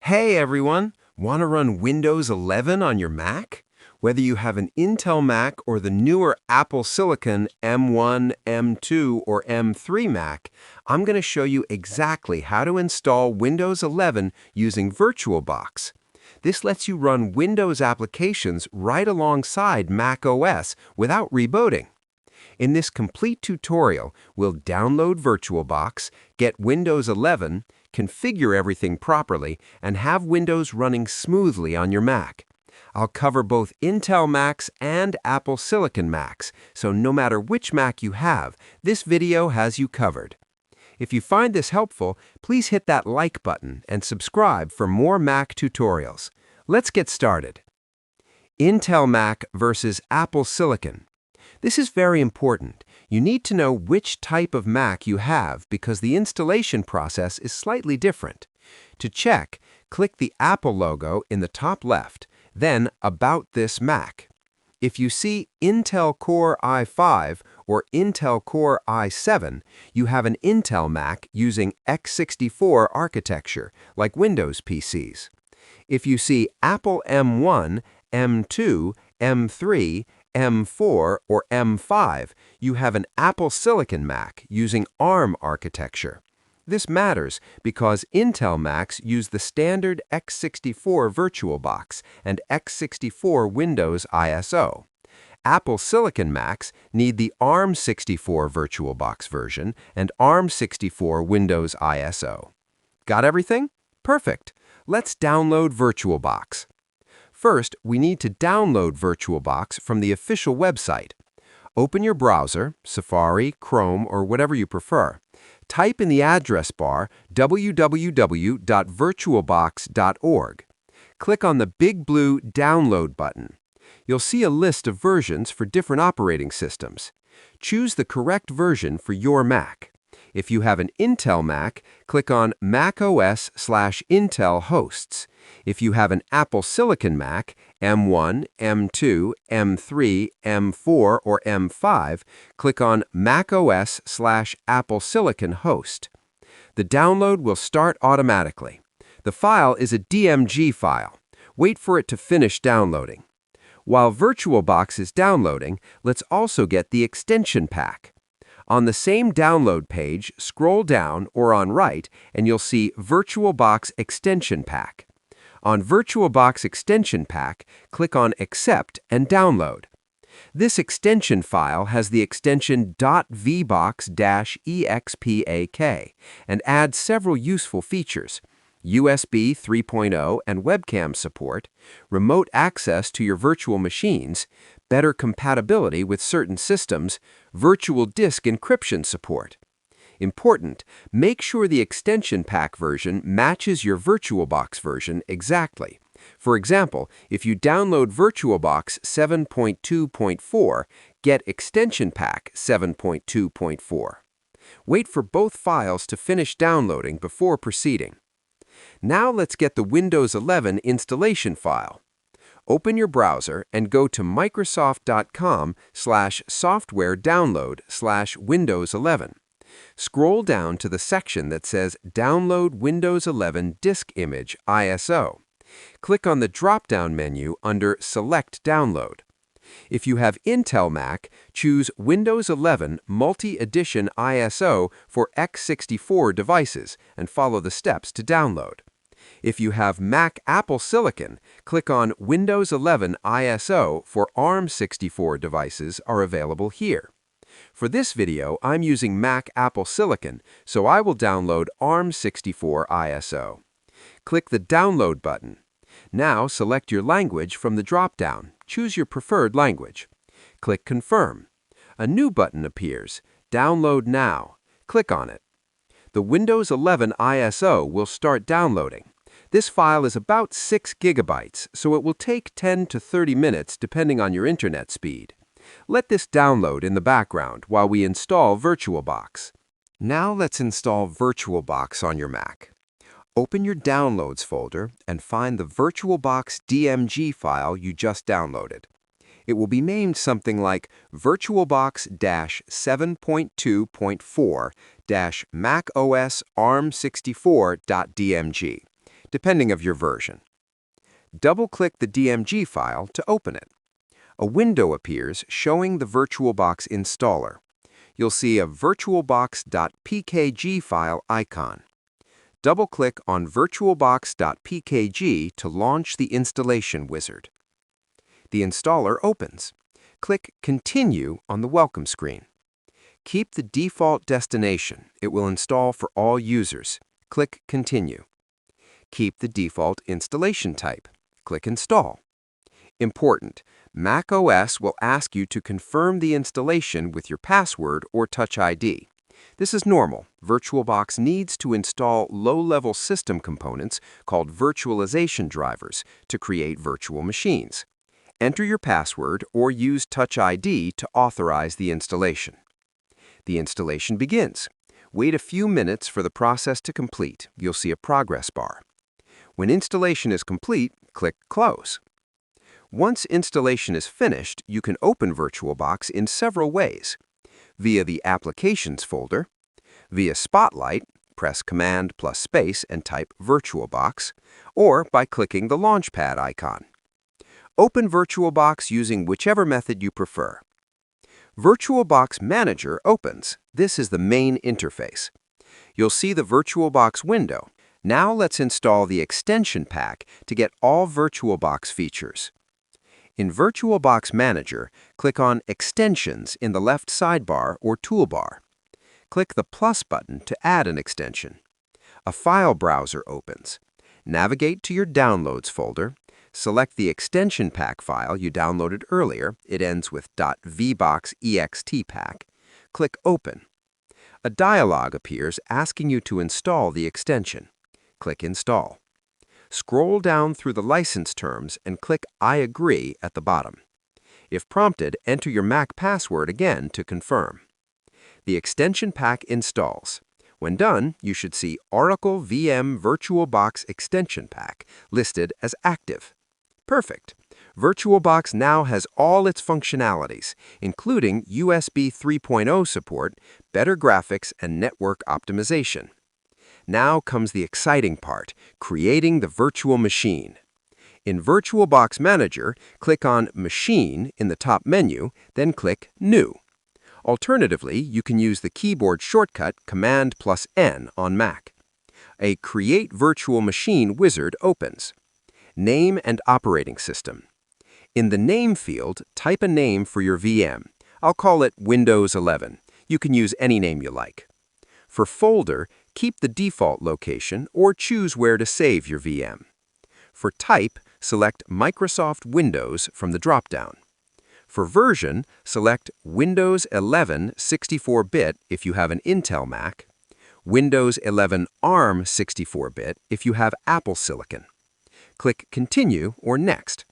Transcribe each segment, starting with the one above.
Hey everyone! Want to run Windows 11 on your Mac? Whether you have an Intel Mac or the newer Apple Silicon M1, M2, or M3 Mac, I'm going to show you exactly how to install Windows 11 using VirtualBox. This lets you run Windows applications right alongside Mac OS without rebooting. In this complete tutorial, we'll download VirtualBox, get Windows 11, configure everything properly, and have Windows running smoothly on your Mac. I'll cover both Intel Macs and Apple Silicon Macs, so no matter which Mac you have, this video has you covered. If you find this helpful, please hit that like button and subscribe for more Mac tutorials. Let's get started. Intel Mac versus Apple Silicon. This is very important. You need to know which type of Mac you have because the installation process is slightly different. To check, click the Apple logo in the top left, then About this Mac. If you see Intel Core i5 or Intel Core i7, you have an Intel Mac using x64 architecture, like Windows PCs. If you see Apple M1, M2, M3, M4, or M5, you have an Apple Silicon Mac using ARM architecture. This matters because Intel Macs use the standard x64 VirtualBox and x64 Windows ISO. Apple Silicon Macs need the ARM64 VirtualBox version and ARM64 Windows ISO. Got everything? Perfect. Let's download VirtualBox. First, we need to download VirtualBox from the official website. Open your browser, Safari, Chrome, or whatever you prefer. Type in the address bar www.virtualbox.org. Click on the big blue Download button. You'll see a list of versions for different operating systems. Choose the correct version for your Mac. If you have an Intel Mac, click on macOS/Intel hosts. If you have an Apple Silicon Mac, M1, M2, M3, M4, or M5, click on macOS/Apple Silicon host. The download will start automatically. The file is a DMG file. Wait for it to finish downloading. While VirtualBox is downloading, let's also get the extension pack. On the same download page, scroll down or on right, and you'll see VirtualBox Extension Pack. On VirtualBox Extension Pack, click on Accept and Download. This extension file has the extension .vbox-expak and adds several useful features: USB 3.0 and webcam support, remote access to your virtual machines, better compatibility with certain systems, virtual disk encryption support. Important, make sure the extension pack version matches your VirtualBox version exactly. For example, if you download VirtualBox 7.2.4, get extension pack 7.2.4. Wait for both files to finish downloading before proceeding. Now let's get the Windows 11 installation file. Open your browser and go to microsoft.com/software-download/Windows 11. Scroll down to the section that says Download Windows 11 Disk Image ISO. Click on the drop-down menu under Select Download. If you have Intel Mac, choose Windows 11 Multi-Edition ISO for x64 devices and follow the steps to download. If you have Mac Apple Silicon, click on Windows 11 ISO for ARM64 devices are available here. For this video, I'm using Mac Apple Silicon, so I will download ARM64 ISO. Click the Download button. Now select your language from the drop-down. Choose your preferred language. Click Confirm. A new button appears, Download Now. Click on it. The Windows 11 ISO will start downloading. This file is about 6 gigabytes, so it will take 10 to 30 minutes depending on your internet speed. Let this download in the background while we install VirtualBox. Now let's install VirtualBox on your Mac. Open your Downloads folder and find the VirtualBox DMG file you just downloaded. It will be named something like VirtualBox-7.2.4-macOS ARM64.dmg. depending of your version. Double-click the DMG file to open it. A window appears showing the VirtualBox installer. You'll see a virtualbox.pkg file icon. Double-click on virtualbox.pkg to launch the installation wizard. The installer opens. Click Continue on the welcome screen. Keep the default destination. It will install for all users. Click Continue. Keep the default installation type. Click Install. Important: macOS will ask you to confirm the installation with your password or Touch ID. This is normal. VirtualBox needs to install low-level system components called virtualization drivers to create virtual machines. Enter your password or use Touch ID to authorize the installation. The installation begins. Wait a few minutes for the process to complete. You'll see a progress bar. When installation is complete, click Close. Once installation is finished, you can open VirtualBox in several ways. Via the Applications folder, via Spotlight, press Command plus space and type VirtualBox, or by clicking the Launchpad icon. Open VirtualBox using whichever method you prefer. VirtualBox Manager opens. This is the main interface. You'll see the VirtualBox window. Now let's install the extension pack to get all VirtualBox features. In VirtualBox Manager, click on Extensions in the left sidebar or toolbar. Click the plus button to add an extension. A file browser opens. Navigate to your Downloads folder. Select the extension pack file you downloaded earlier. It ends with .vboxextpack. Click Open. A dialog appears asking you to install the extension. Click Install. Scroll down through the license terms and click I agree at the bottom. If prompted, enter your Mac password again to confirm. The extension pack installs. When done, you should see Oracle VM VirtualBox Extension Pack listed as active. Perfect. VirtualBox now has all its functionalities, including USB 3.0 support, better graphics, and network optimization. Now comes the exciting part, creating the virtual machine. In VirtualBox Manager, click on Machine in the top menu, then click New. Alternatively, you can use the keyboard shortcut Command plus N on Mac. A Create Virtual Machine wizard opens. Name and operating system. In the Name field, type a name for your VM. I'll call it Windows 11. You can use any name you like. For folder, keep the default location or choose where to save your VM. For type, select Microsoft Windows from the drop-down. For version, select Windows 11 64-bit if you have an Intel Mac, Windows 11 ARM 64-bit if you have Apple Silicon. Click Continue or Next.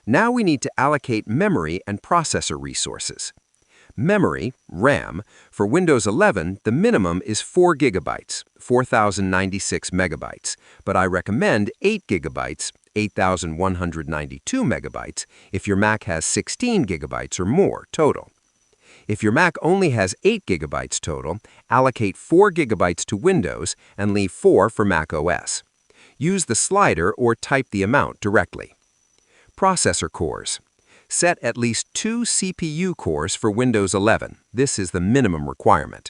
Now we need to allocate memory and processor resources. Memory, RAM, for Windows 11, the minimum is 4 GB, 4,096 megabytes, but I recommend 8 GB, 8,192 megabytes, if your Mac has 16 GB or more total. If your Mac only has 8 GB total, allocate 4 GB to Windows and leave 4 for Mac OS. Use the slider or type the amount directly. Processor cores. Set at least 2 CPU cores for Windows 11. This is the minimum requirement.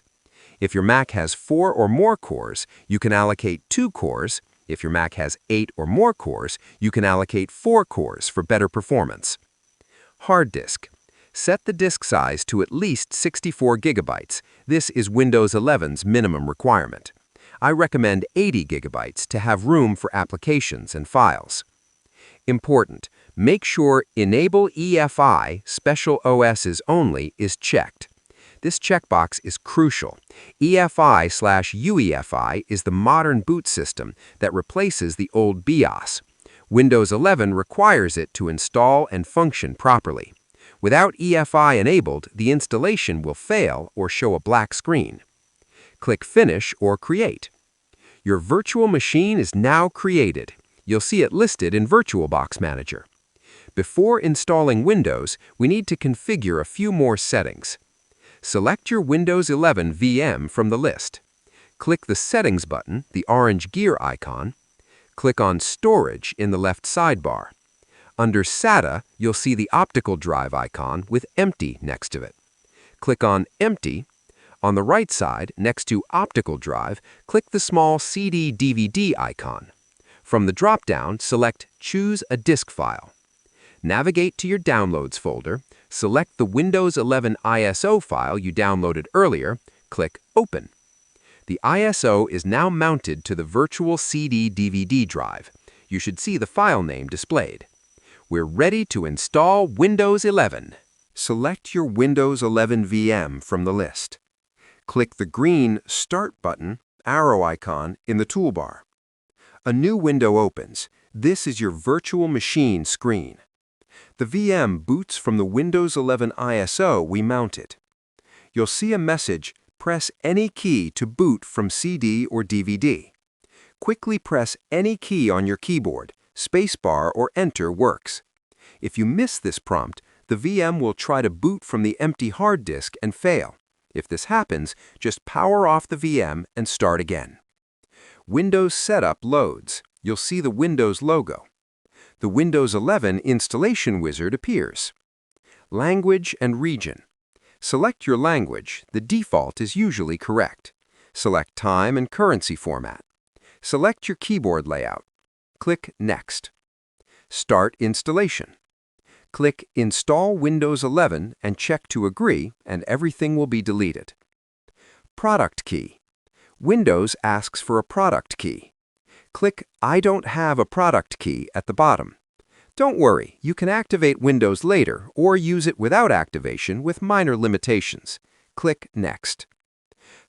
If your Mac has 4 or more cores, you can allocate 2 cores. If your Mac has 8 or more cores, you can allocate 4 cores for better performance. Hard disk. Set the disk size to at least 64 GB. This is Windows 11's minimum requirement. I recommend 80 GB to have room for applications and files. Important: make sure Enable EFI, Special OSs Only, is checked. This checkbox is crucial. EFI/UEFI is the modern boot system that replaces the old BIOS. Windows 11 requires it to install and function properly. Without EFI enabled, the installation will fail or show a black screen. Click Finish or Create. Your virtual machine is now created. You'll see it listed in VirtualBox Manager. Before installing Windows, we need to configure a few more settings. Select your Windows 11 VM from the list. Click the Settings button, the orange gear icon. Click on Storage in the left sidebar. Under SATA, you'll see the optical drive icon with Empty next to it. Click on Empty. On the right side, next to Optical Drive, click the small CD/DVD icon. From the drop-down, select Choose a Disk File. Navigate to your Downloads folder, select the Windows 11 ISO file you downloaded earlier, click Open. The ISO is now mounted to the virtual CD/DVD drive. You should see the file name displayed. We're ready to install Windows 11. Select your Windows 11 VM from the list. Click the green Start button, arrow icon in the toolbar. A new window opens. This is your virtual machine screen. The VM boots from the Windows 11 ISO we mounted. You'll see a message, press any key to boot from CD or DVD. Quickly press any key on your keyboard. Spacebar or Enter works. If you miss this prompt, the VM will try to boot from the empty hard disk and fail. If this happens, just power off the VM and start again. Windows Setup loads. You'll see the Windows logo. The Windows 11 installation wizard appears. Language and region. Select your language. The default is usually correct. Select time and currency format. Select your keyboard layout. Click Next. Start installation. Click Install Windows 11 and check to agree, and everything will be deleted. Product key. Windows asks for a product key. Click I don't have a product key at the bottom. Don't worry, you can activate Windows later or use it without activation with minor limitations. Click Next.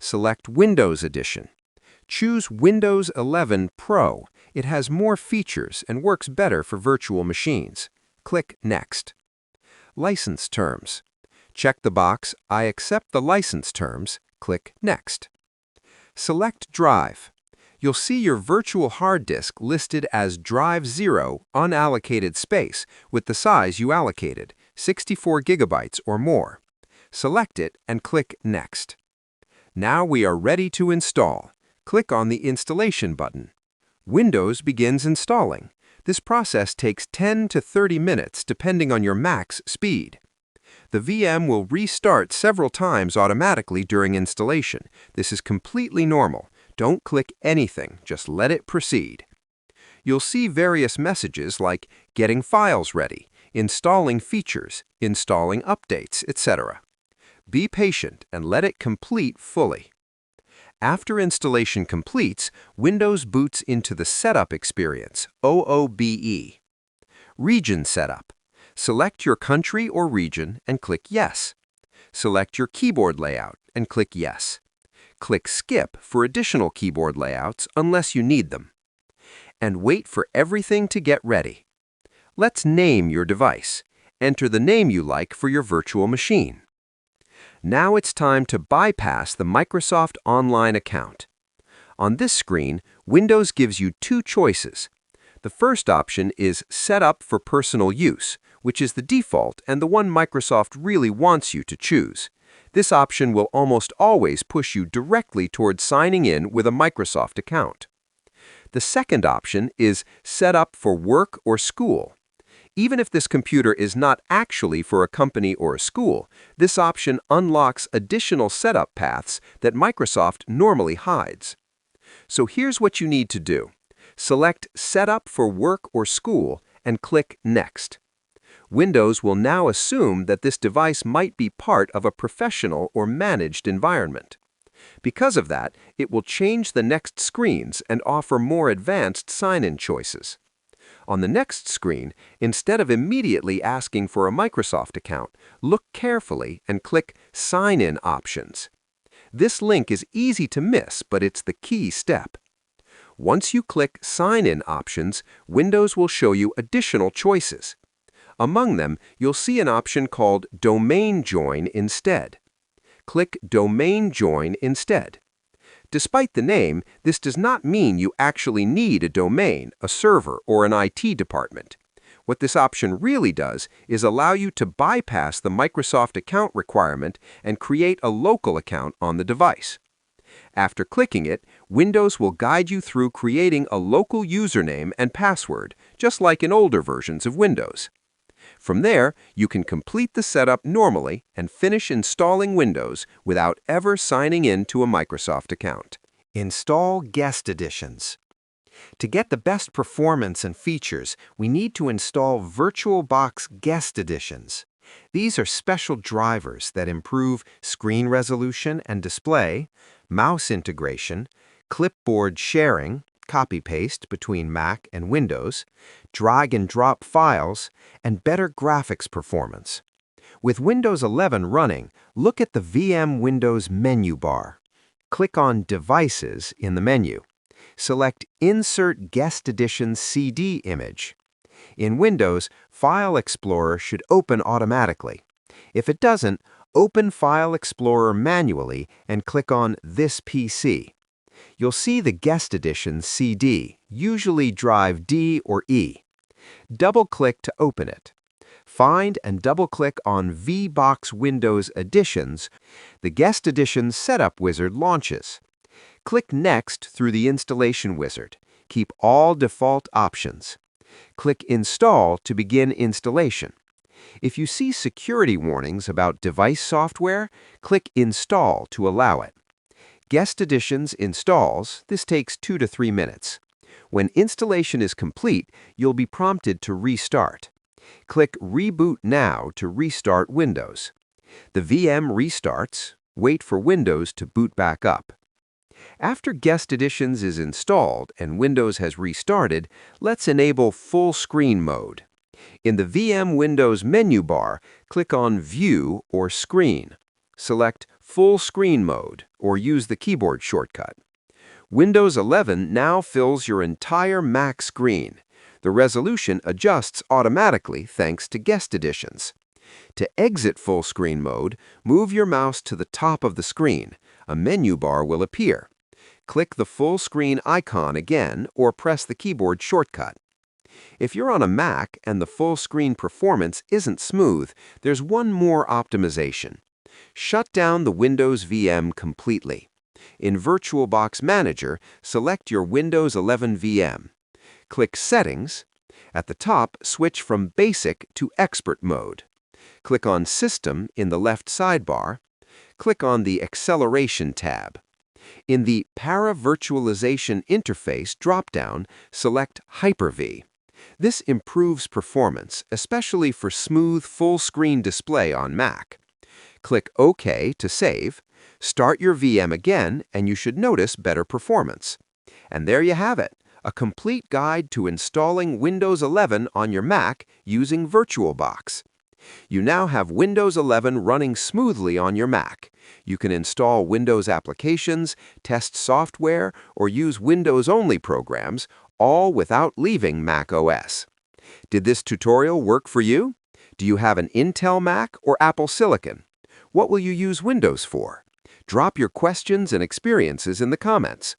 Select Windows Edition. Choose Windows 11 Pro. It has more features and works better for virtual machines. Click Next. License terms. Check the box I accept the license terms. Click Next. Select Drive. You'll see your virtual hard disk listed as Drive 0 unallocated space with the size you allocated, 64 gigabytes or more. Select it and click Next. Now we are ready to install. Click on the Installation button. Windows begins installing. This process takes 10 to 30 minutes depending on your Mac's speed. The VM will restart several times automatically during installation. This is completely normal. Don't click anything, just let it proceed. You'll see various messages like Getting Files Ready, Installing Features, Installing Updates, etc. Be patient and let it complete fully. After installation completes, Windows boots into the Setup Experience, OOBE. Region Setup. Select your country or region and click Yes. Select your keyboard layout and click Yes. Click Skip for additional keyboard layouts unless you need them. And wait for everything to get ready. Let's name your device. Enter the name you like for your virtual machine. Now it's time to bypass the Microsoft Online account. On this screen, Windows gives you two choices. The first option is Set up for personal use, which is the default and the one Microsoft really wants you to choose. This option will almost always push you directly towards signing in with a Microsoft account. The second option is Set up for work or school. Even if this computer is not actually for a company or a school, this option unlocks additional setup paths that Microsoft normally hides. So here's what you need to do. Select Set up for work or school and click Next. Windows will now assume that this device might be part of a professional or managed environment. Because of that, it will change the next screens and offer more advanced sign-in choices. On the next screen, instead of immediately asking for a Microsoft account, look carefully and click Sign-in Options. This link is easy to miss, but it's the key step. Once you click Sign-in Options, Windows will show you additional choices. Among them, you'll see an option called Domain Join instead. Click Domain Join instead. Despite the name, this does not mean you actually need a domain, a server, or an IT department. What this option really does is allow you to bypass the Microsoft account requirement and create a local account on the device. After clicking it, Windows will guide you through creating a local username and password, just like in older versions of Windows. From there, you can complete the setup normally and finish installing Windows without ever signing in to a Microsoft account. Install guest editions. To get the best performance and features, we need to install VirtualBox guest editions. These are special drivers that improve screen resolution and display, mouse integration, clipboard sharing, copy-paste between Mac and Windows, drag and drop files, and better graphics performance. With Windows 11 running, look at the VM Windows menu bar. Click on Devices in the menu. Select Insert Guest Edition CD image. In Windows, File Explorer should open automatically. If it doesn't, open File Explorer manually and click on This PC. You'll see the Guest Edition CD, usually drive D or E. Double-click to open it. Find and double-click on VBox Windows Editions. The Guest Edition Setup Wizard launches. Click Next through the Installation Wizard. Keep all default options. Click Install to begin installation. If you see security warnings about device software, click Install to allow it. Guest Editions installs. This takes 2 to 3 minutes. When installation is complete, you'll be prompted to restart. Click Reboot Now to restart Windows. The VM restarts. Wait for Windows to boot back up. After Guest Editions is installed and Windows has restarted, let's enable full screen mode. In the VM Windows menu bar, click on View or Screen. Select Full Screen Mode or use the keyboard shortcut. Windows 11 now fills your entire Mac screen. The resolution adjusts automatically thanks to Guest Editions. To exit full screen mode, move your mouse to the top of the screen. A menu bar will appear. Click the full screen icon again or press the keyboard shortcut. If you're on a Mac and the full screen performance isn't smooth, there's one more optimization. Shut down the Windows VM completely. In VirtualBox Manager, select your Windows 11 VM. Click Settings. At the top, switch from Basic to Expert mode. Click on System in the left sidebar. Click on the Acceleration tab. In the Para-Virtualization Interface dropdown, select Hyper-V. This improves performance, especially for smooth full-screen display on Mac. Click OK to save. Start your VM again, and you should notice better performance. And there you have it, a complete guide to installing Windows 11 on your Mac using VirtualBox. You now have Windows 11 running smoothly on your Mac. You can install Windows applications, test software, or use Windows-only programs, all without leaving Mac OS. Did this tutorial work for you? Do you have an Intel Mac or Apple Silicon? What will you use Windows for? Drop your questions and experiences in the comments.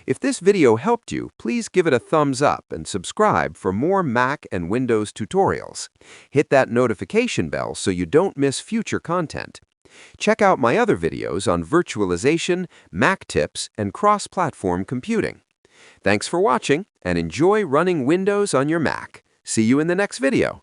If this video helped you, please give it a thumbs up and subscribe for more Mac and Windows tutorials. Hit that notification bell so you don't miss future content. Check out my other videos on virtualization, Mac tips, and cross-platform computing. Thanks for watching, and enjoy running Windows on your Mac. See you in the next video.